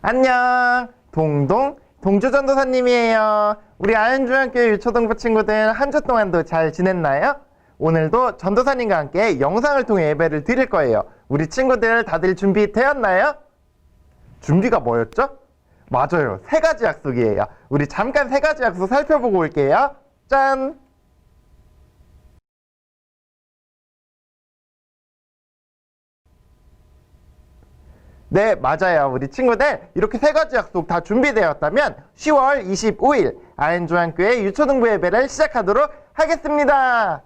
안녕, 동주전도사님이에요. 우리 아현중학교 유초등부 친구들 한 주 동안도 잘 지냈나요? 오늘도 전도사님과 함께 영상을 통해 예배를 드릴 거예요. 우리 친구들 다들 준비되었나요? 준비가 뭐였죠? 맞아요, 3가지 약속이에요. 우리 잠깐 3가지 약속 살펴보고 올게요. 짠! 네, 맞아요. 우리 친구들 이렇게 3가지 약속 다 준비되었다면 10월 25일 아현중학교의 유초등부 예배를 시작하도록 하겠습니다.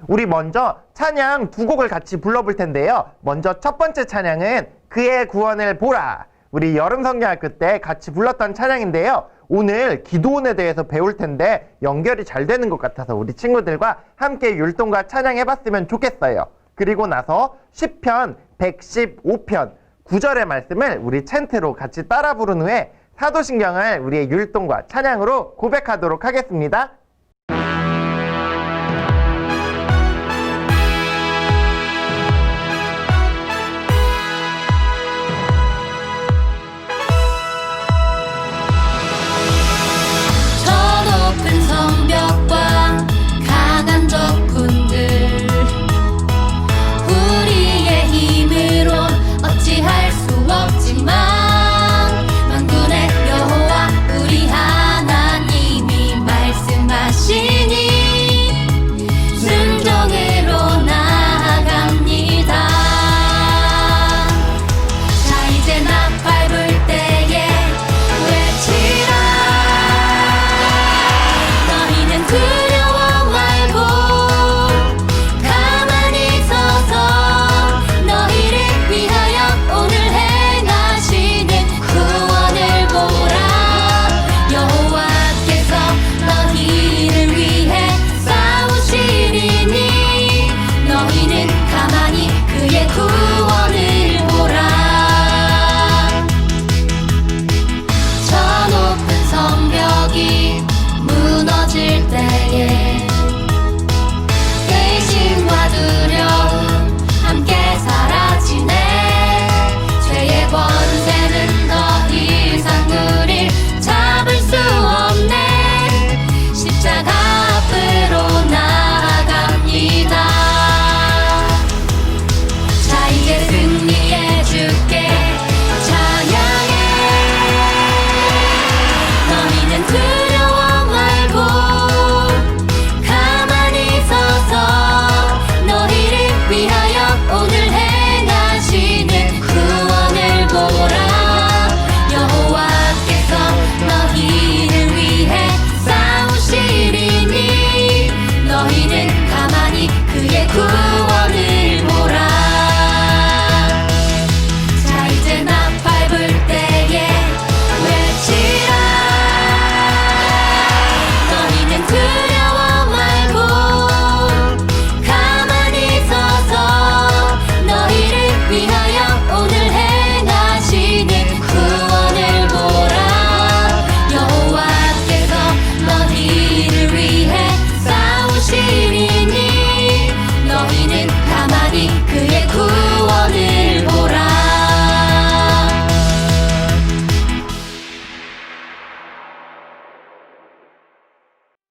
우리 먼저 찬양 2곡을 같이 불러볼 텐데요. 먼저 첫 번째 찬양은 그의 구원을 보라. 우리 여름성경학교 때 같이 불렀던 찬양인데요. 오늘 기도원에 대해서 배울 텐데 연결이 잘 되는 것 같아서 우리 친구들과 함께 율동과 찬양해봤으면 좋겠어요. 그리고 나서 시편 115편 9절의 말씀을 우리 챈트로 같이 따라 부른 후에 사도신경을 우리의 율동과 찬양으로 고백하도록 하겠습니다.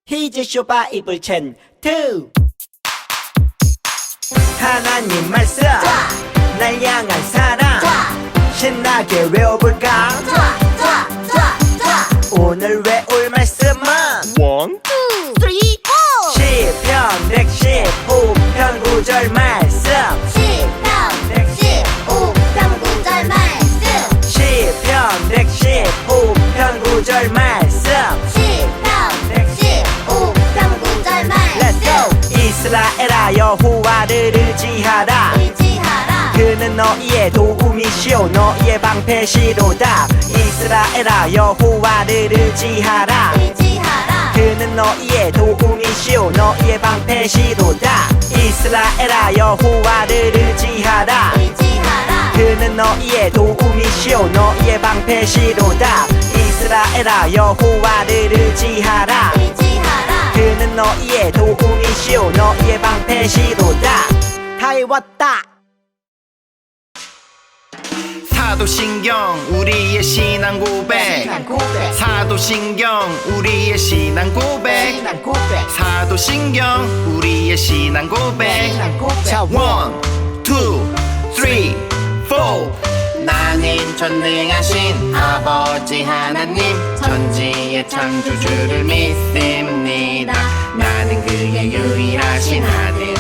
히즈쇼 바이블 챈트 하나님 말씀 날 향한 사랑 신나게 외워볼까 오늘 외울 말씀은 1, 2, 3, 4 시편 115편 9절 말씀 시편 115편 9절 말씀 시편 115편 9절 말씀 시편 115편 9절 말씀 Let's go! 이스라엘아 여호와를 의지하라 의지하라 그는 너희의 도움이시오 도움이시오 너희의 방패시로다 이스라엘아 여호와를 의지하라 의지하라 그는 너희의 도움이시오 너희의 방패시로다 이스라엘아 여호와를 의지하라 의지하라 그는 너희의 도움이시오 너희의 방패시로다 이스라엘아 여호와를 의지하라 의지하라 그는 너희의 도움이시오 너희의 방패시로다 다 외웠다 사도신경 우리의 신앙 고백 사도신경 우리의 신앙 고백 사도신경 우리의 신앙 고백 자 1, 2, 3, 4 나는 전능하신 아버지 하나님 천지의 창조주를 믿습니다 나는 그의 유일하신 아들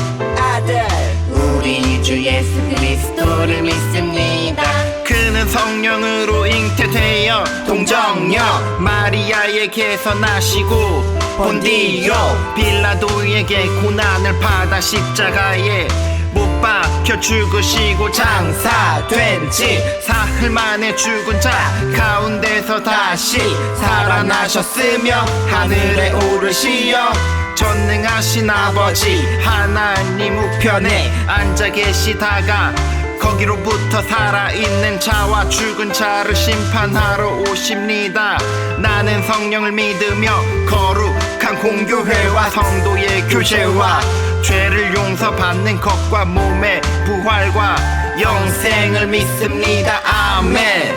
우리 주 예수 그리스도를 믿습니다 그는 성령으로 잉태되어 동정녀 마리아에게서 나시고 본디오 빌라도에게 고난을 받아 십자가에 못 박혀 죽으시고 장사된 지 사흘 만에 죽은 자 가운데서 다시 살아나셨으며 하늘에 오르시어 전능하신 아버지 하나님 우편에 앉아 계시다가 거기로부터 살아있는 자와 죽은 자를 심판하러 오십니다 나는 성령을 믿으며 거룩한 공교회와 성도의 교제와 죄를 용서받는 것과 몸의 부활과 영생을 믿습니다 아멘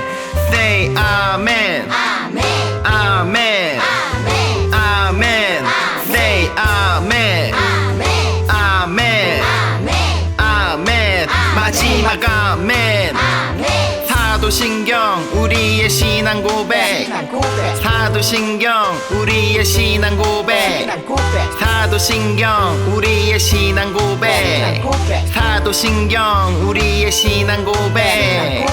Say 아멘 아멘 아멘 아멘 아멘 Say 아멘 아멘 아멘 아멘 아멘 마지막 아멘 아멘 사도신경 우리의 신앙 고백 사도신경 우리의 신앙 고백 사도신경 우리의 신앙 고백 사도신경 우리의 신앙 고백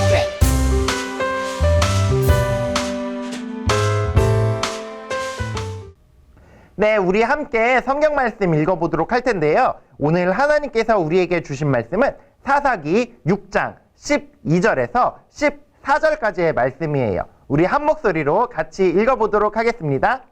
네, 우리 함께 성경 말씀 읽어보도록 할 텐데요. 오늘 하나님께서 우리에게 주신 말씀은 사사기 6장 12절에서 14절까지의 말씀이에요. 우리 한 목소리로 같이 읽어보도록 하겠습니다.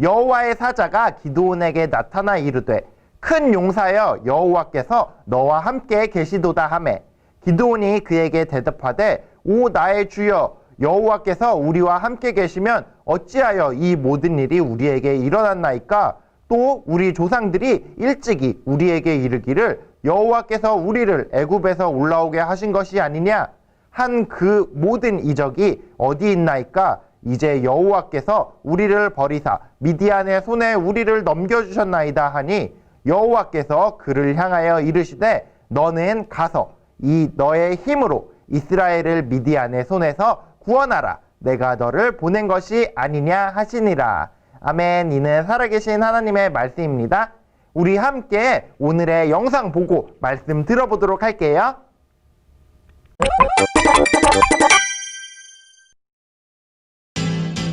여호와의 사자가 기드온에게 나타나 이르되 큰 용사여 여호와께서 너와 함께 계시도다 하매 기드온이 그에게 대답하되 오 나의 주여 여호와께서 우리와 함께 계시면 어찌하여 이 모든 일이 우리에게 일어났나이까 또 우리 조상들이 일찍이 우리에게 이르기를 여호와께서 우리를 애굽에서 올라오게 하신 것이 아니냐 한 그 모든 이적이 어디 있나이까 이제 여호와께서 우리를 버리사 미디안의 손에 우리를 넘겨주셨나이다 하니 여호와께서 그를 향하여 이르시되 너는 가서 이 너의 힘으로 이스라엘을 미디안의 손에서 구원하라 내가 너를 보낸 것이 아니냐 하시니라. 아멘. 이는 살아계신 하나님의 말씀입니다. 우리 함께 오늘의 영상 보고 말씀 들어보도록 할게요.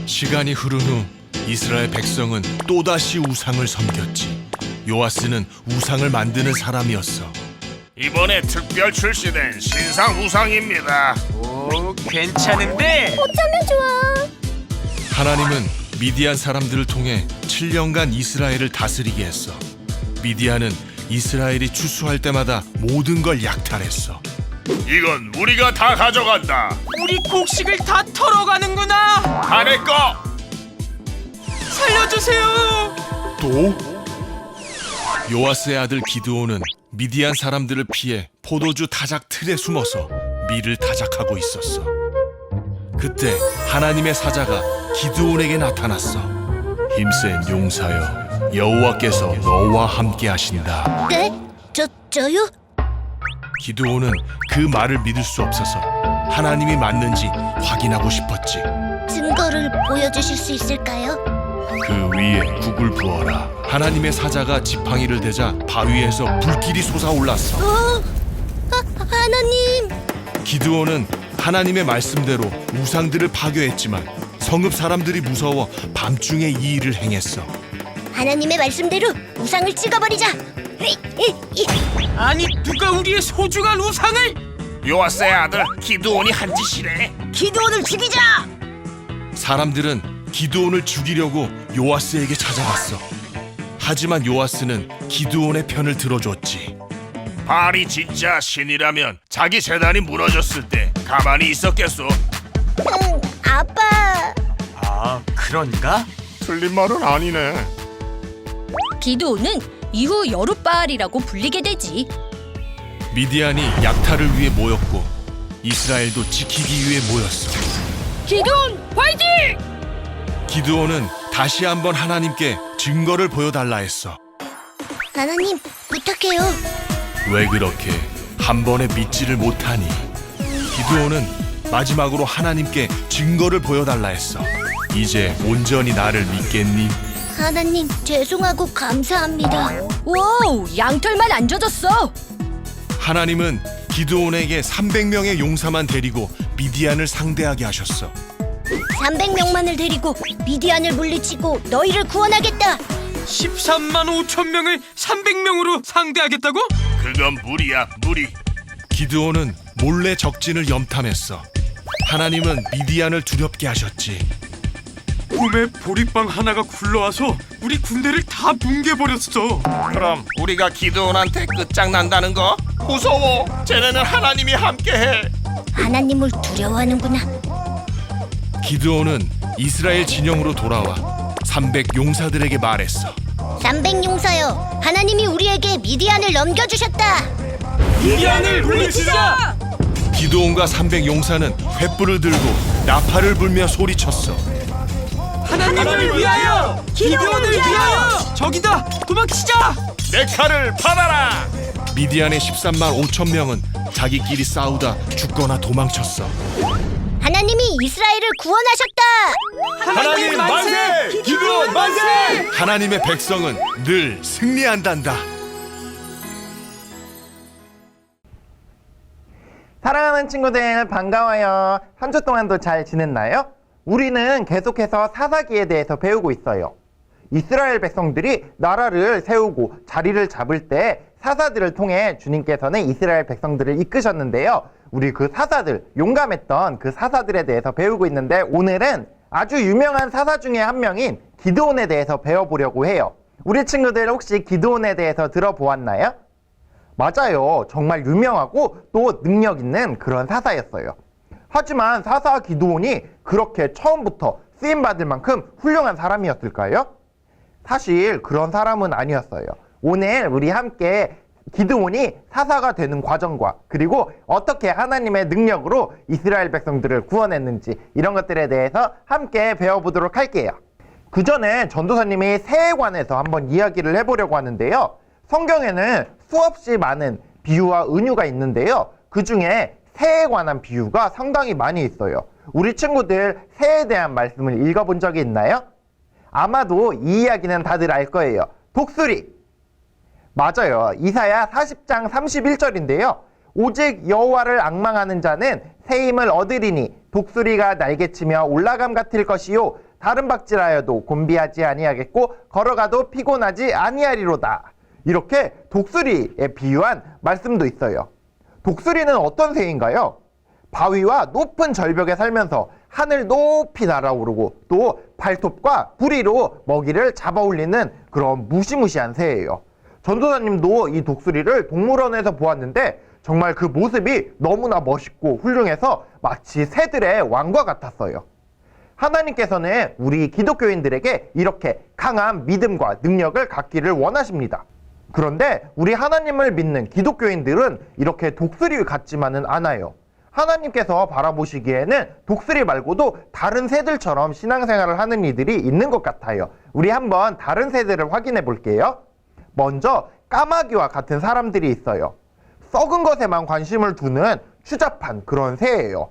시간이 흐른 후 이스라엘 백성은 또다시 우상을 섬겼지. 요아스는 우상을 만드는 사람이었어. 이번에 특별 출시된 신상 우상입니다. 오 괜찮은데 어쩌면 좋아 하나님은 미디안 사람들을 통해 7년간 이스라엘을 다스리게 했어. 미디안은 이스라엘이 추수할 때마다 모든 걸 약탈했어. 이건 우리가 다 가져간다. 우리 곡식을 다 털어가는구나. 다 내 거. 살려주세요. 또? 요아스의 아들 기드온은 미디안 사람들을 피해 포도주 타작 틀에 숨어서 밀을 타작하고 있었어. 그때 하나님의 사자가 기드온에게 나타났어. 힘센 용사여, 여호와께서 너와 함께 하신다. 네? 저요? 기드온은 그 말을 믿을 수 없어서 하나님이 맞는지 확인하고 싶었지. 증거를 보여주실 수 있을까요? 그 위에 국을 부어라. 하나님의 사자가 지팡이를 대자 바위에서 불길이 솟아올랐어. 하나님 기드온은 하나님의 말씀대로 우상들을 파괴했지만 성읍 사람들이 무서워 밤중에 이 일을 행했어. 하나님의 말씀대로 우상을 찍어버리자 아니 누가 우리의 소중한 우상을? 요아스의 아들 기드온이 한 짓이래. 기드온을 죽이자. 사람들은 기드온을 죽이려고 요아스에게 찾아갔어. 하지만 요아스는 기드온의 편을 들어줬지. 발이 진짜 신이라면 자기 재단이 무너졌을 때 가만히 있었겠소? 아빠. 아, 그런가? 틀린 말은 아니네. 기드온은 이후 여룻바알이라고 불리게 되지. 미디안이 약탈을 위해 모였고 이스라엘도 지키기 위해 모였어. 기드온 화이팅! 기드온은 다시 한번 하나님께 증거를 보여달라 했어. 하나님, 부탁해요. 왜 그렇게 한 번에 믿지를 못하니? 기드온은 마지막으로 하나님께 증거를 보여달라 했어. 이제 온전히 나를 믿겠니? 하나님, 죄송하고 감사합니다. 와우, 양털만 안 젖었어. 하나님은 기드온에게 300명의 용사만 데리고 미디안을 상대하게 하셨어. 300명만을 데리고 미디안을 물리치고 너희를 구원하겠다. 13만 5천 명을 300명으로 상대하겠다고? 그건 무리야, 무리. 기드온은 몰래 적진을 염탐했어. 하나님은 미디안을 두렵게 하셨지. 꿈에 보리빵 하나가 굴러와서 우리 군대를 다 뭉개버렸어. 그럼 우리가 기드온한테 끝장난다는 거? 무서워. 쟤네는 하나님이 함께해. 하나님을 두려워하는구나. 기드온은 이스라엘 진영으로 돌아와 300 용사들에게 말했어. 300용사여, 하나님이 우리에게 미디안을 넘겨주셨다. 미디안을 물리치자! 기드온과 300 용사는 횃불을 들고 나팔을 불며 소리쳤어. 하나님을 위하여! 기드온을 위하여! 저기다! 도망치자! 내 칼을 받아라. 미디안의 13만 5천 명은 자기끼리 싸우다 죽거나 도망쳤어. 하나님이 이스라엘을 구원하셨다. 하나님 만세! 기드온 만세! 하나님의 백성은 늘 승리한단다. 사랑하는 친구들 반가워요. 한 주 동안도 잘 지냈나요? 우리는 계속해서 사사기에 대해서 배우고 있어요. 이스라엘 백성들이 나라를 세우고 자리를 잡을 때 사사들을 통해 주님께서는 이스라엘 백성들을 이끄셨는데요. 우리 그 사사들, 용감했던 그 사사들에 대해서 배우고 있는데 오늘은 아주 유명한 사사 중에 한 명인 기드온에 대해서 배워보려고 해요. 우리 친구들 혹시 기드온에 대해서 들어보았나요? 맞아요. 정말 유명하고 또 능력 있는 그런 사사였어요. 하지만 사사 기드온이 그렇게 처음부터 쓰임받을 만큼 훌륭한 사람이었을까요? 사실 그런 사람은 아니었어요. 오늘 우리 함께 기드온이 사사가 되는 과정과 그리고 어떻게 하나님의 능력으로 이스라엘 백성들을 구원했는지 이런 것들에 대해서 함께 배워보도록 할게요. 그 전에 전도사님이 새에 관해서 한번 이야기를 해보려고 하는데요. 성경에는 수없이 많은 비유와 은유가 있는데요. 그 중에 새에 관한 비유가 상당히 많이 있어요. 우리 친구들 새에 대한 말씀을 읽어본 적이 있나요? 아마도 이 이야기는 다들 알 거예요. 독수리. 맞아요. 이사야 40장 31절인데요. 오직 여호와를 앙망하는 자는 새 힘을 얻으리니 독수리가 날개치며 올라감 같을 것이요 다른 박질하여도 곤비하지 아니하겠고 걸어가도 피곤하지 아니하리로다. 이렇게 독수리에 비유한 말씀도 있어요. 독수리는 어떤 새인가요? 바위와 높은 절벽에 살면서 하늘 높이 날아오르고 또 발톱과 부리로 먹이를 잡아 올리는 그런 무시무시한 새예요. 전도사님도 이 독수리를 동물원에서 보았는데 정말 그 모습이 너무나 멋있고 훌륭해서 마치 새들의 왕과 같았어요. 하나님께서는 우리 기독교인들에게 이렇게 강한 믿음과 능력을 갖기를 원하십니다. 그런데 우리 하나님을 믿는 기독교인들은 이렇게 독수리 같지만은 않아요. 하나님께서 바라보시기에는 독수리 말고도 다른 새들처럼 신앙생활을 하는 이들이 있는 것 같아요. 우리 한번 다른 새들을 확인해 볼게요. 먼저 까마귀와 같은 사람들이 있어요. 썩은 것에만 관심을 두는 추잡한 그런 새예요.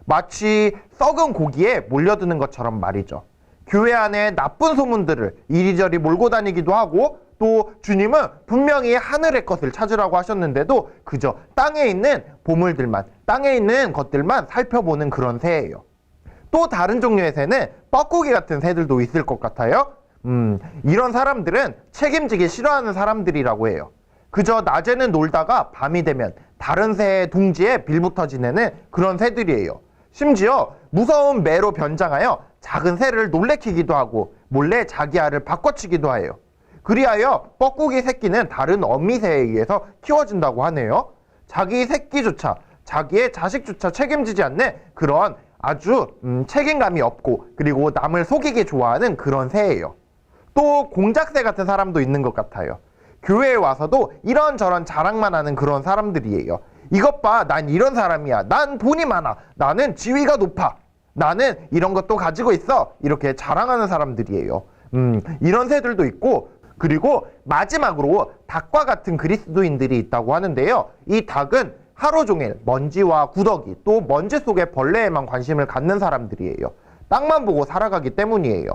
마치 썩은 고기에 몰려드는 것처럼 말이죠. 교회 안에 나쁜 소문들을 이리저리 몰고 다니기도 하고 또 주님은 분명히 하늘의 것을 찾으라고 하셨는데도 그저 땅에 있는 보물들만, 땅에 있는 것들만 살펴보는 그런 새예요. 또 다른 종류의 새는 뻐꾸기 같은 새들도 있을 것 같아요. 이런 사람들은 책임지기 싫어하는 사람들이라고 해요. 그저 낮에는 놀다가 밤이 되면 다른 새의 둥지에 빌붙어 지내는 그런 새들이에요. 심지어 무서운 매로 변장하여 작은 새를 놀래키기도 하고 몰래 자기 알을 바꿔치기도 해요. 그리하여 뻐꾸기 새끼는 다른 어미새에 의해서 키워진다고 하네요. 자기 새끼조차, 자기의 자식조차 책임지지 않는 그런 아주 책임감이 없고 그리고 남을 속이기 좋아하는 그런 새예요. 또 공작새 같은 사람도 있는 것 같아요. 교회에 와서도 이런저런 자랑만 하는 그런 사람들이에요. 이것 봐, 난 이런 사람이야. 난 돈이 많아. 나는 지위가 높아. 나는 이런 것도 가지고 있어. 이렇게 자랑하는 사람들이에요. 이런 새들도 있고, 그리고 마지막으로 닭과 같은 그리스도인들이 있다고 하는데요. 이 닭은 하루 종일 먼지와 구더기, 또 먼지 속의 벌레에만 관심을 갖는 사람들이에요. 땅만 보고 살아가기 때문이에요.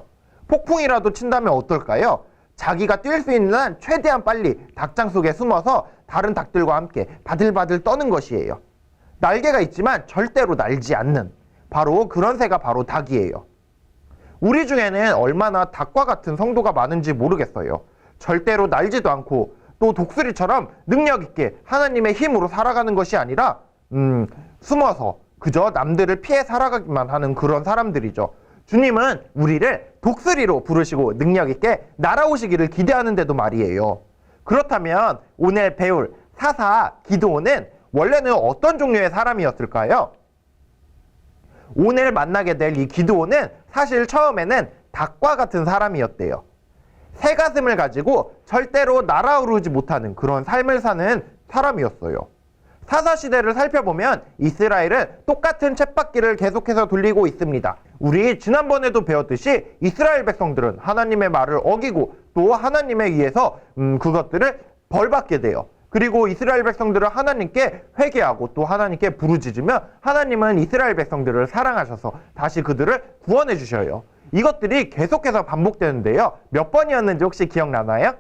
폭풍이라도 친다면 어떨까요? 자기가 뛸 수 있는 한 최대한 빨리 닭장 속에 숨어서 다른 닭들과 함께 바들바들 떠는 것이에요. 날개가 있지만 절대로 날지 않는 바로 그런 새가 바로 닭이에요. 우리 중에는 얼마나 닭과 같은 성도가 많은지 모르겠어요. 절대로 날지도 않고 또 독수리처럼 능력 있게 하나님의 힘으로 살아가는 것이 아니라 숨어서 그저 남들을 피해 살아가기만 하는 그런 사람들이죠. 주님은 우리를 독수리로 부르시고 능력 있게 날아오시기를 기대하는데도 말이에요. 그렇다면 오늘 배울 사사 기드온은 원래는 어떤 종류의 사람이었을까요? 오늘 만나게 될 이 기드온은 사실 처음에는 닭과 같은 사람이었대요. 새 가슴을 가지고 절대로 날아오르지 못하는 그런 삶을 사는 사람이었어요. 사사시대를 살펴보면 이스라엘은 똑같은 쳇바퀴를 계속해서 돌리고 있습니다. 우리 지난번에도 배웠듯이 이스라엘 백성들은 하나님의 말을 어기고 또 하나님에 의해서 그것들을 벌받게 돼요. 그리고 이스라엘 백성들은 하나님께 회개하고 또 하나님께 부르짖으며 하나님은 이스라엘 백성들을 사랑하셔서 다시 그들을 구원해 주셔요. 이것들이 계속해서 반복되는데요. 몇 번이었는지 혹시 기억나나요?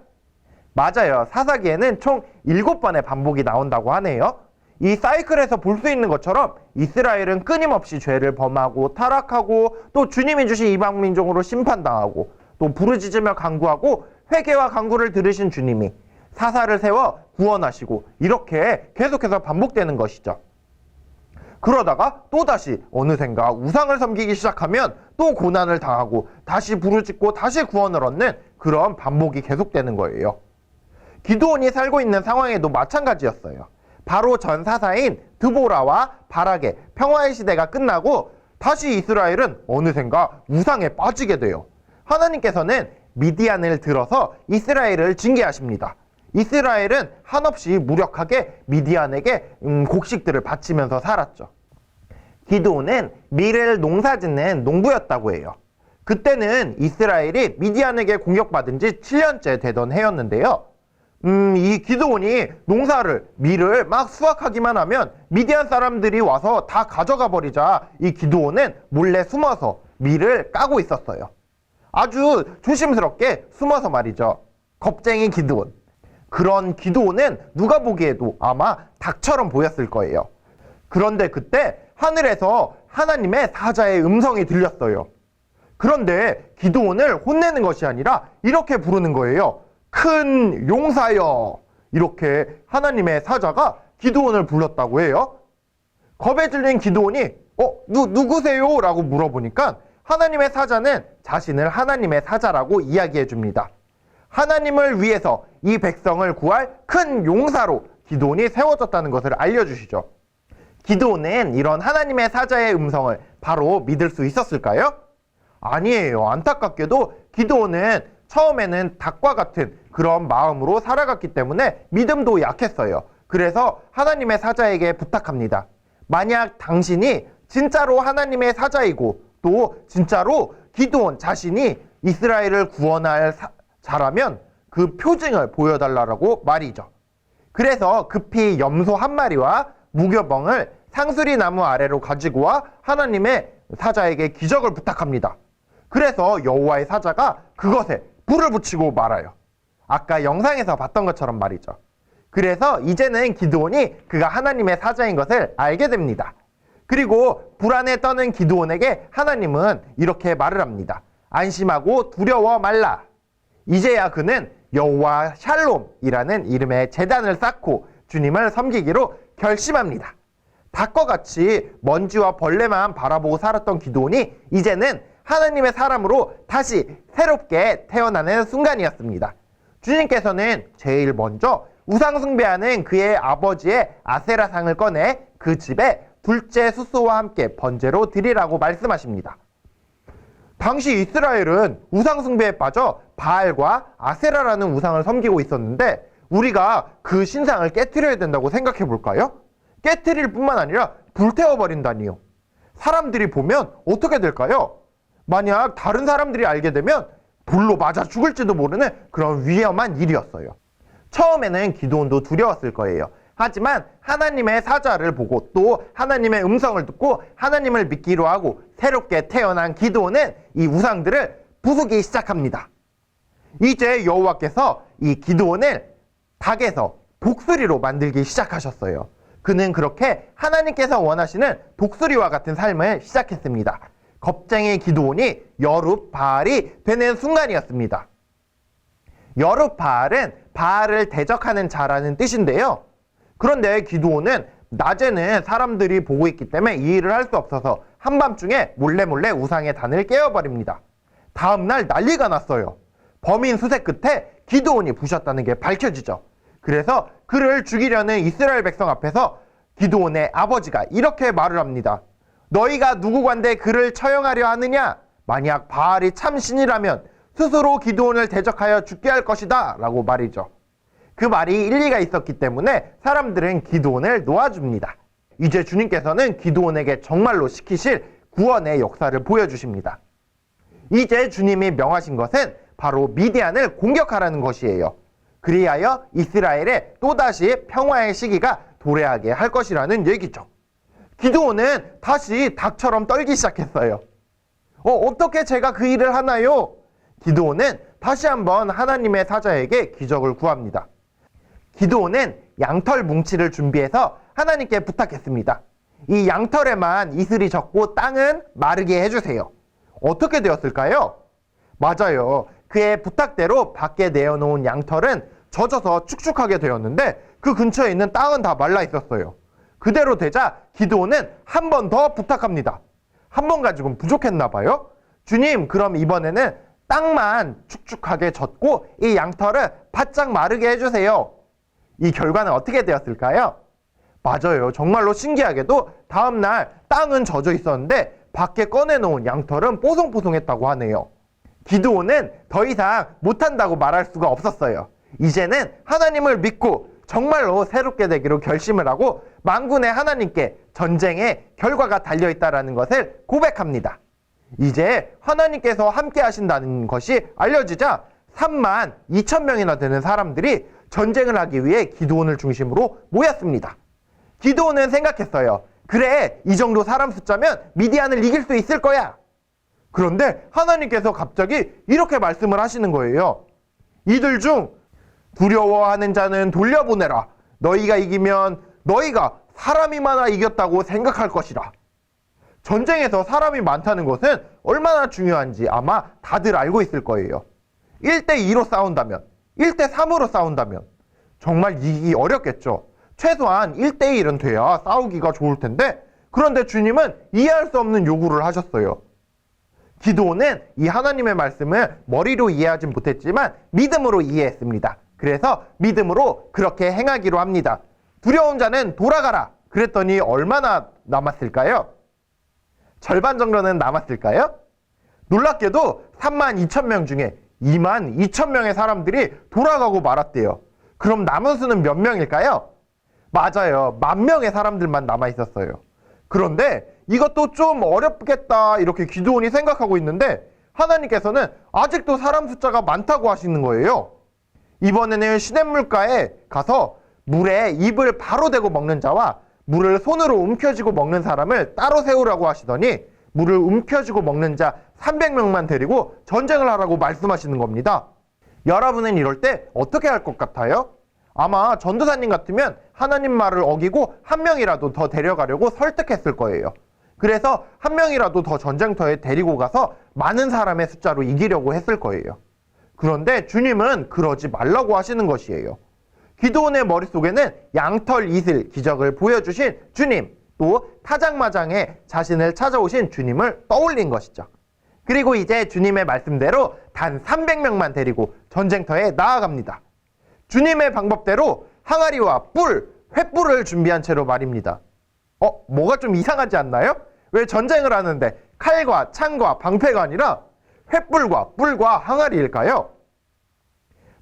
맞아요. 사사기에는 총 7번의 반복이 나온다고 하네요. 이 사이클에서 볼 수 있는 것처럼 이스라엘은 끊임없이 죄를 범하고 타락하고 또 주님이 주신 이방 민족으로 심판당하고 또 부르짖으며 간구하고 회개와 간구를 들으신 주님이 사사를 세워 구원하시고 이렇게 계속해서 반복되는 것이죠. 그러다가 또다시 어느샌가 우상을 섬기기 시작하면 또 고난을 당하고 다시 부르짖고 다시 구원을 얻는 그런 반복이 계속되는 거예요. 기드온이 살고 있는 상황에도 마찬가지였어요. 바로 전 사사인 드보라와 바락의 평화의 시대가 끝나고 다시 이스라엘은 어느샌가 우상에 빠지게 돼요. 하나님께서는 미디안을 들어서 이스라엘을 징계하십니다. 이스라엘은 한없이 무력하게 미디안에게 곡식들을 바치면서 살았죠. 기드온은 밀을 농사짓는 농부였다고 해요. 그때는 이스라엘이 미디안에게 공격받은 지 7년째 되던 해였는데요. 이 기드온이 밀을 막 수확하기만 하면 미디안 사람들이 와서 다 가져가 버리자 이 기드온은 몰래 숨어서 밀을 까고 있었어요. 아주 조심스럽게 숨어서 말이죠. 겁쟁이 기드온. 그런 기드온은 누가 보기에도 아마 닭처럼 보였을 거예요. 그런데 그때 하늘에서 하나님의 사자의 음성이 들렸어요. 그런데 기드온을 혼내는 것이 아니라 이렇게 부르는 거예요. 큰 용사여. 이렇게 하나님의 사자가 기드온을 불렀다고 해요. 겁에 질린 기드온이 누구세요? 라고 물어보니까 하나님의 사자는 자신을 하나님의 사자라고 이야기해 줍니다. 하나님을 위해서 이 백성을 구할 큰 용사로 기드온이 세워졌다는 것을 알려주시죠. 기드온은 이런 하나님의 사자의 음성을 바로 믿을 수 있었을까요? 아니에요. 안타깝게도 기드온은 처음에는 닭과 같은 그런 마음으로 살아갔기 때문에 믿음도 약했어요. 그래서 하나님의 사자에게 부탁합니다. 만약 당신이 진짜로 하나님의 사자이고 또 진짜로 기드온 자신이 이스라엘을 구원할 자라면 그 표징을 보여달라고 말이죠. 그래서 급히 염소 한 마리와 무교병을 상수리 나무 아래로 가지고 와 하나님의 사자에게 기적을 부탁합니다. 그래서 여호와의 사자가 그것에 불을 붙이고 말아요. 아까 영상에서 봤던 것처럼 말이죠. 그래서 이제는 기드온이 그가 하나님의 사자인 것을 알게 됩니다. 그리고 불안에 떠는 기드온에게 하나님은 이렇게 말을 합니다. 안심하고 두려워 말라. 이제야 그는 여호와 샬롬이라는 이름의 제단을 쌓고 주님을 섬기기로 결심합니다. 닭과 같이 먼지와 벌레만 바라보고 살았던 기드온이 이제는 하나님의 사람으로 다시 새롭게 태어나는 순간이었습니다. 주님께서는 제일 먼저 우상 숭배하는 그의 아버지의 아세라상을 꺼내 그 집에 둘째 수소와 함께 번제로 드리라고 말씀하십니다. 당시 이스라엘은 우상 숭배에 빠져 바알과 아세라라는 우상을 섬기고 있었는데 우리가 그 신상을 깨트려야 된다고 생각해 볼까요? 깨트릴 뿐만 아니라 불태워버린다니요. 사람들이 보면 어떻게 될까요? 만약 다른 사람들이 알게 되면 불로 맞아 죽을지도 모르는 그런 위험한 일이었어요. 처음에는 기드온도 두려웠을 거예요. 하지만 하나님의 사자를 보고 또 하나님의 음성을 듣고 하나님을 믿기로 하고 새롭게 태어난 기드온은 이 우상들을 부수기 시작합니다. 이제 여호와께서 이 기드온을 닭에서 독수리로 만들기 시작하셨어요. 그는 그렇게 하나님께서 원하시는 독수리와 같은 삶을 시작했습니다. 겁쟁이 기드온이 여룹바알이 되는 순간이었습니다. 여룹바알은 바알을 대적하는 자라는 뜻인데요. 그런데 기드온은 낮에는 사람들이 보고 있기 때문에 이 일을 할 수 없어서 한밤중에 몰래 우상의 단을 깨워버립니다. 다음날 난리가 났어요. 범인 수색 끝에 기드온이 부셨다는 게 밝혀지죠. 그래서 그를 죽이려는 이스라엘 백성 앞에서 기드온의 아버지가 이렇게 말을 합니다. 너희가 누구관대 그를 처형하려 하느냐? 만약 바알이 참 신이라면 스스로 기드온을 대적하여 죽게 할 것이다 라고 말이죠. 그 말이 일리가 있었기 때문에 사람들은 기드온을 놓아줍니다. 이제 주님께서는 기드온에게 정말로 시키실 구원의 역사를 보여주십니다. 이제 주님이 명하신 것은 바로 미디안을 공격하라는 것이에요. 그리하여 이스라엘에 또다시 평화의 시기가 도래하게 할 것이라는 얘기죠. 기드온은 다시 닭처럼 떨기 시작했어요. 어떻게 제가 그 일을 하나요? 기드온은 다시 한번 하나님의 사자에게 기적을 구합니다. 기드온은 양털 뭉치를 준비해서 하나님께 부탁했습니다. 이 양털에만 이슬이 젖고 땅은 마르게 해주세요. 어떻게 되었을까요? 맞아요. 그의 부탁대로 밖에 내어놓은 양털은 젖어서 축축하게 되었는데 그 근처에 있는 땅은 다 말라 있었어요. 그대로 되자 기드온은 한 번 더 부탁합니다. 한 번 가지고는 부족했나 봐요. 주님, 그럼 이번에는 땅만 축축하게 젖고 이 양털을 바짝 마르게 해주세요. 이 결과는 어떻게 되었을까요? 맞아요. 정말로 신기하게도 다음날 땅은 젖어 있었는데 밖에 꺼내놓은 양털은 뽀송뽀송했다고 하네요. 기드온은 더 이상 못한다고 말할 수가 없었어요. 이제는 하나님을 믿고 정말로 새롭게 되기로 결심을 하고 만군의 하나님께 전쟁의 결과가 달려있다는 것을 고백합니다. 이제 하나님께서 함께 하신다는 것이 알려지자 32,000명이나 되는 사람들이 전쟁을 하기 위해 기드온을 중심으로 모였습니다. 기드온은 생각했어요. 그래, 이 정도 사람 숫자면 미디안을 이길 수 있을 거야. 그런데 하나님께서 갑자기 이렇게 말씀을 하시는 거예요. 이들 중 두려워하는 자는 돌려보내라. 너희가 이기면 너희가 사람이 많아 이겼다고 생각할 것이라. 전쟁에서 사람이 많다는 것은 얼마나 중요한지 아마 다들 알고 있을 거예요. 1대2로 싸운다면, 1대3으로 싸운다면 정말 이기기 어렵겠죠. 최소한 1대1은 돼야 싸우기가 좋을 텐데 그런데 주님은 이해할 수 없는 요구를 하셨어요. 기드온은 이 하나님의 말씀을 머리로 이해하진 못했지만 믿음으로 이해했습니다. 그래서 믿음으로 그렇게 행하기로 합니다. 두려운 자는 돌아가라. 그랬더니 얼마나 남았을까요? 절반 정도는 남았을까요? 놀랍게도 32,000명 중에 22,000명의 사람들이 돌아가고 말았대요. 그럼 남은 수는 몇 명일까요? 맞아요. 10,000명의 사람들만 남아있었어요. 그런데 이것도 좀 어렵겠다 이렇게 기드온이 생각하고 있는데 하나님께서는 아직도 사람 숫자가 많다고 하시는 거예요. 이번에는 시냇물가에 가서 물에 입을 바로 대고 먹는 자와 물을 손으로 움켜쥐고 먹는 사람을 따로 세우라고 하시더니 물을 움켜쥐고 먹는 자 300명만 데리고 전쟁을 하라고 말씀하시는 겁니다. 여러분은 이럴 때 어떻게 할 것 같아요? 아마 전도사님 같으면 하나님 말을 어기고 한 명이라도 더 데려가려고 설득했을 거예요. 그래서 한 명이라도 더 전쟁터에 데리고 가서 많은 사람의 숫자로 이기려고 했을 거예요. 그런데 주님은 그러지 말라고 하시는 것이에요. 기드온의 머릿속에는 양털 이슬 기적을 보여주신 주님, 또 타장마장에 자신을 찾아오신 주님을 떠올린 것이죠. 그리고 이제 주님의 말씀대로 단 300명만 데리고 전쟁터에 나아갑니다. 주님의 방법대로 항아리와 뿔, 횃불을 준비한 채로 말입니다. 뭐가 좀 이상하지 않나요? 왜 전쟁을 하는데 칼과 창과 방패가 아니라 횃불과 뿔과 항아리일까요?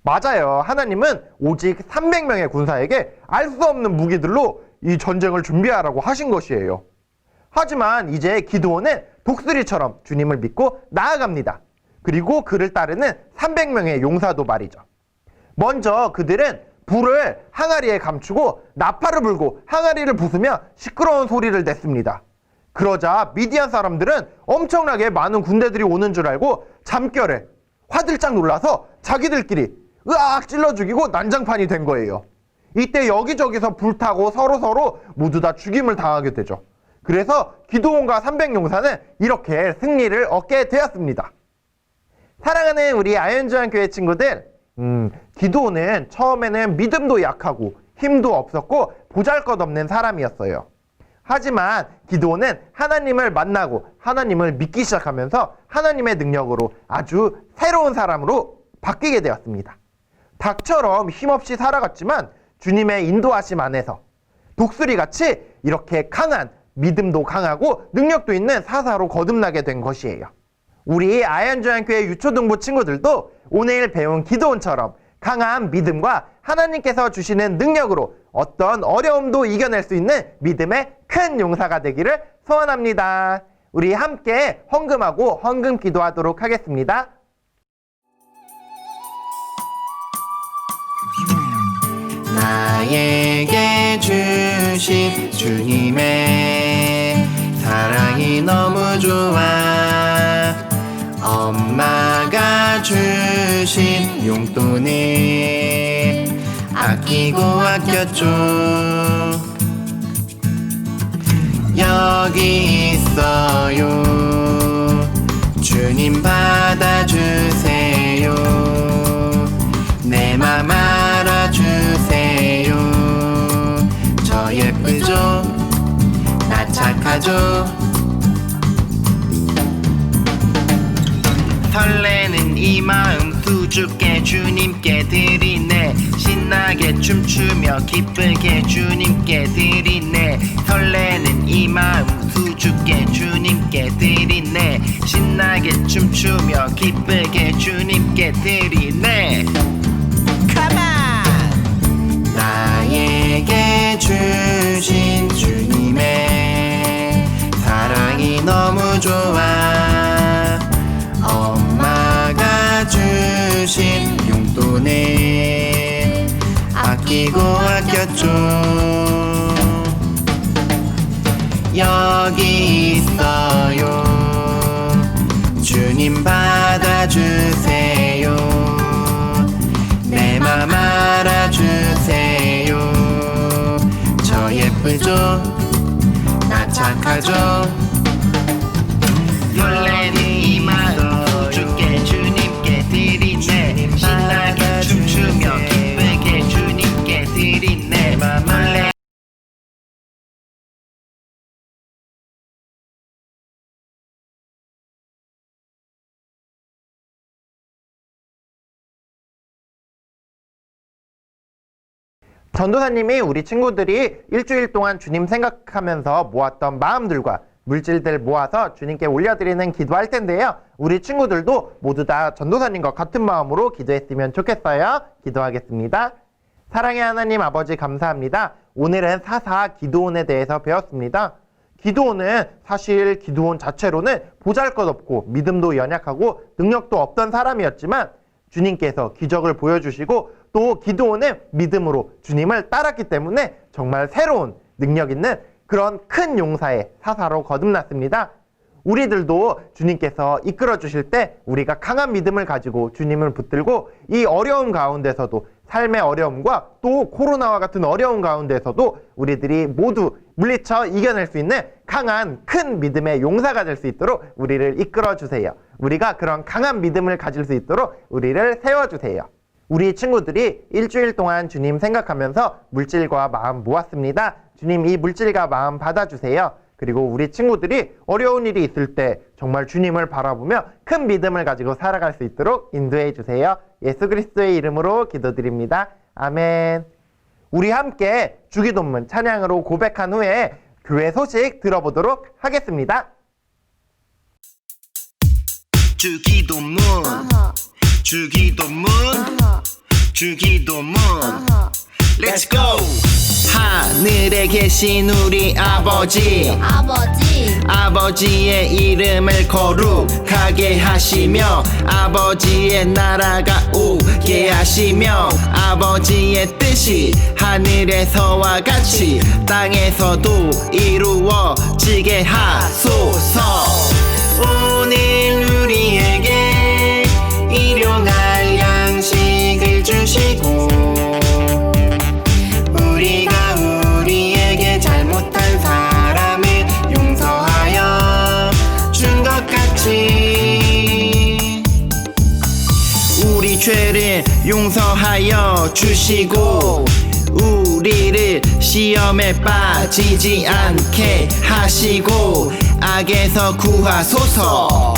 맞아요. 하나님은 오직 300명의 군사에게 알 수 없는 무기들로 이 전쟁을 준비하라고 하신 것이에요. 하지만 이제 기드온은 독수리처럼 주님을 믿고 나아갑니다. 그리고 그를 따르는 300명의 용사도 말이죠. 먼저 그들은 불을 항아리에 감추고 나팔을 불고 항아리를 부수며 시끄러운 소리를 냈습니다. 그러자 미디안 사람들은 엄청나게 많은 군대들이 오는 줄 알고 잠결에 화들짝 놀라서 자기들끼리 으악 찔러 죽이고 난장판이 된 거예요. 이때 여기저기서 불타고 서로 모두 다 죽임을 당하게 되죠. 그래서 기드온과 300용사는 이렇게 승리를 얻게 되었습니다. 사랑하는 우리 아현주한 교회 친구들, 기드온은 처음에는 믿음도 약하고 힘도 없었고 보잘것없는 사람이었어요. 하지만 기드온은 하나님을 만나고 하나님을 믿기 시작하면서 하나님의 능력으로 아주 새로운 사람으로 바뀌게 되었습니다. 닭처럼 힘없이 살아갔지만 주님의 인도하심 안에서 독수리같이 이렇게 강한, 믿음도 강하고 능력도 있는 사사로 거듭나게 된 것이에요. 우리 아현주한교회 유초등부 친구들도 오늘 배운 기드온처럼 강한 믿음과 하나님께서 주시는 능력으로 어떤 어려움도 이겨낼 수 있는 믿음의 큰 용사가 되기를 소원합니다. 우리 함께 헌금하고 헌금 기도하도록 하겠습니다. 나에게 주신 주님의 사랑이 너무 좋아. 엄마가 주신 용돈을 아끼고 아꼈죠. 여기 있어요. 주님 받아주세요. 내 맘 알아주세요. 저 예쁘죠? 나 착하죠? 설레는 이 마음 수줍게 주님께 드리네. 신나게 춤추며 기쁘게 주님께 드리네. 설레는 이 마음 수줍게 주님께 드리네. 신나게 춤추며 기쁘게 주님께 드리네. 나에게 주신 주님의 사랑이 너무 좋아. 엄마가 주신 용돈을 아끼고 아꼈죠. 여기 있어요. 주님 받아주세요. 내 맘 알아주세요. 저 예쁘죠? 나 착하죠? 설레는 이 마음 수줍게 주님께 드리네. 신나게 춤추며 기쁘게 주님께 드리네. 설레 전도사님이 우리 친구들이 일주일 동안 주님 생각하면서 모았던 마음들과 물질들 모아서 주님께 올려드리는 기도할 텐데요. 우리 친구들도 모두 다 전도사님과 같은 마음으로 기도했으면 좋겠어요. 기도하겠습니다. 사랑의 하나님 아버지 감사합니다. 오늘은 사사 기드온에 대해서 배웠습니다. 기드온은 사실 기드온 자체로는 보잘것없고 믿음도 연약하고 능력도 없던 사람이었지만 주님께서 기적을 보여주시고 또 기드온은 믿음으로 주님을 따랐기 때문에 정말 새로운 능력 있는 그런 큰 용사의 사사로 거듭났습니다. 우리들도 주님께서 이끌어 주실 때 우리가 강한 믿음을 가지고 주님을 붙들고 이 어려움 가운데서도 삶의 어려움과 또 코로나와 같은 어려움 가운데서도 우리들이 모두 물리쳐 이겨낼 수 있는 강한 큰 믿음의 용사가 될 수 있도록 우리를 이끌어 주세요. 우리가 그런 강한 믿음을 가질 수 있도록 우리를 세워주세요. 우리 친구들이 일주일 동안 주님 생각하면서 물질과 마음 모았습니다. 주님 이 물질과 마음 받아주세요. 그리고 우리 친구들이 어려운 일이 있을 때 정말 주님을 바라보며 큰 믿음을 가지고 살아갈 수 있도록 인도해 주세요. 예수 그리스도의 이름으로 기도드립니다. 아멘. 우리 함께 주기도문 찬양으로 고백한 후에 교회 소식 들어보도록 하겠습니다. 주기도문 주기도문 주기도문 Let's go 하늘에 계신 우리 아버지 아버지의 이름을 거룩하게 하시며 아버지의 나라가 오게 하시며 아버지의 뜻이 하늘에서와 같이 땅에서도 이루어지게 하소서. 오늘 우리에게 일용할 양식을 주시고 우리가 우리에게 잘못한 사람을 용서하여 준 것 같이 우리 죄를 용서하여 주시고 우리를 시험에 빠지지 않게 하시고 악에서 구하소서.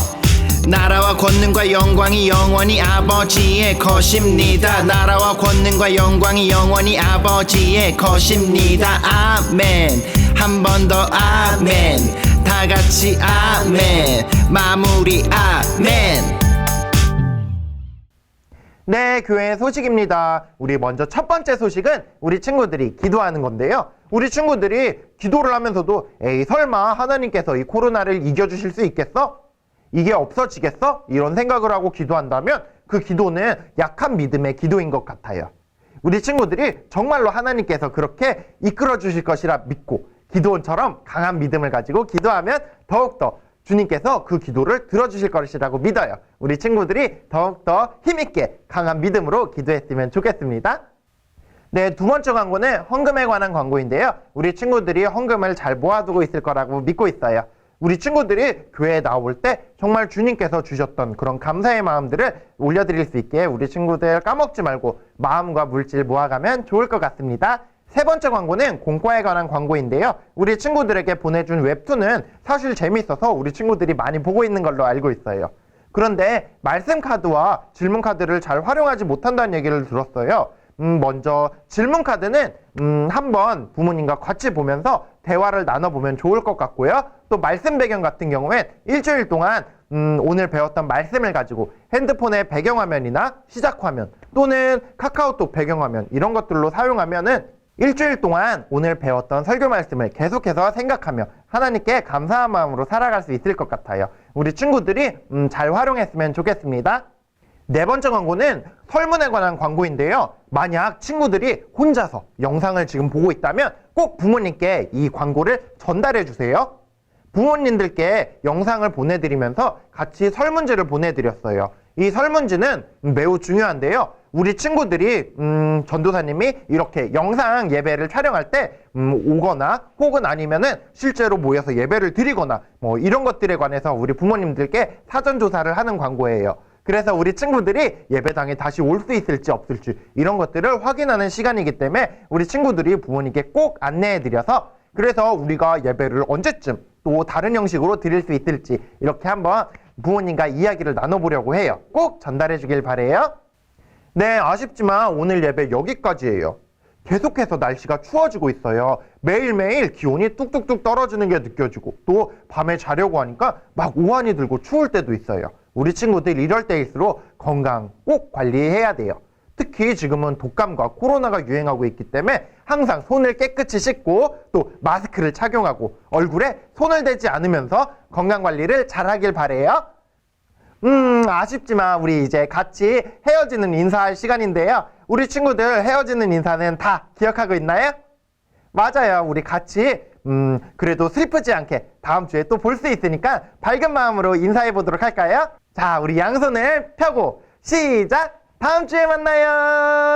나라와 권능과 영광이 영원히 아버지의 것입니다. 나라와 권능과 영광이 영원히 아버지의 것입니다. 아멘. 한 번 더 아멘. 다 같이 아멘. 마무리 아멘. 네, 교회 소식입니다. 우리 먼저 첫 번째 소식은 우리 친구들이 기도하는 건데요. 우리 친구들이 기도를 하면서도 에이 설마 하나님께서 이 코로나를 이겨주실 수 있겠어? 이게 없어지겠어? 이런 생각을 하고 기도한다면 그 기도는 약한 믿음의 기도인 것 같아요. 우리 친구들이 정말로 하나님께서 그렇게 이끌어 주실 것이라 믿고 기도원처럼 강한 믿음을 가지고 기도하면 더욱더 주님께서 그 기도를 들어주실 것이라고 믿어요. 우리 친구들이 더욱더 힘있게 강한 믿음으로 기도했으면 좋겠습니다. 네, 두 번째 광고는 헌금에 관한 광고인데요. 우리 친구들이 헌금을 잘 모아두고 있을 거라고 믿고 있어요. 우리 친구들이 교회에 나올 때 정말 주님께서 주셨던 그런 감사의 마음들을 올려드릴 수 있게 우리 친구들 까먹지 말고 마음과 물질 모아가면 좋을 것 같습니다. 세 번째 광고는 공과에 관한 광고인데요. 우리 친구들에게 보내준 웹툰은 사실 재밌어서 우리 친구들이 많이 보고 있는 걸로 알고 있어요. 그런데 말씀 카드와 질문 카드를 잘 활용하지 못한다는 얘기를 들었어요. 먼저 질문 카드는 한번 부모님과 같이 보면서 대화를 나눠보면 좋을 것 같고요. 또 말씀 배경 같은 경우엔 일주일 동안 오늘 배웠던 말씀을 가지고 핸드폰의 배경화면이나 시작화면 또는 카카오톡 배경화면 이런 것들로 사용하면은 일주일 동안 오늘 배웠던 설교 말씀을 계속해서 생각하며 하나님께 감사한 마음으로 살아갈 수 있을 것 같아요. 우리 친구들이 잘 활용했으면 좋겠습니다. 네 번째 광고는 설문에 관한 광고인데요. 만약 친구들이 혼자서 영상을 지금 보고 있다면 꼭 부모님께 이 광고를 전달해 주세요. 부모님들께 영상을 보내드리면서 같이 설문지를 보내드렸어요. 이 설문지는 매우 중요한데요. 우리 친구들이 전도사님이 이렇게 영상 예배를 촬영할 때 오거나 혹은 아니면은 실제로 모여서 예배를 드리거나 뭐 이런 것들에 관해서 우리 부모님들께 사전 조사를 하는 광고예요. 그래서 우리 친구들이 예배당에 다시 올 수 있을지 없을지 이런 것들을 확인하는 시간이기 때문에 우리 친구들이 부모님께 꼭 안내해 드려서 그래서 우리가 예배를 언제쯤 또 다른 형식으로 드릴 수 있을지 이렇게 한번 부모님과 이야기를 나눠보려고 해요. 꼭 전달해 주길 바래요. 네, 아쉽지만 오늘 예배 여기까지예요. 계속해서 날씨가 추워지고 있어요. 매일매일 기온이 뚝뚝뚝 떨어지는 게 느껴지고 또 밤에 자려고 하니까 막 오한이 들고 추울 때도 있어요. 우리 친구들 이럴 때일수록 건강 꼭 관리해야 돼요. 특히 지금은 독감과 코로나가 유행하고 있기 때문에 항상 손을 깨끗이 씻고 또 마스크를 착용하고 얼굴에 손을 대지 않으면서 건강관리를 잘하길 바래요. 아쉽지만 우리 이제 같이 헤어지는 인사할 시간인데요. 우리 친구들 헤어지는 인사는 다 기억하고 있나요? 맞아요. 우리 같이 그래도 슬프지 않게 다음 주에 또 볼 수 있으니까 밝은 마음으로 인사해 보도록 할까요? 자, 우리 양손을 펴고 시작! 다음 주에 만나요.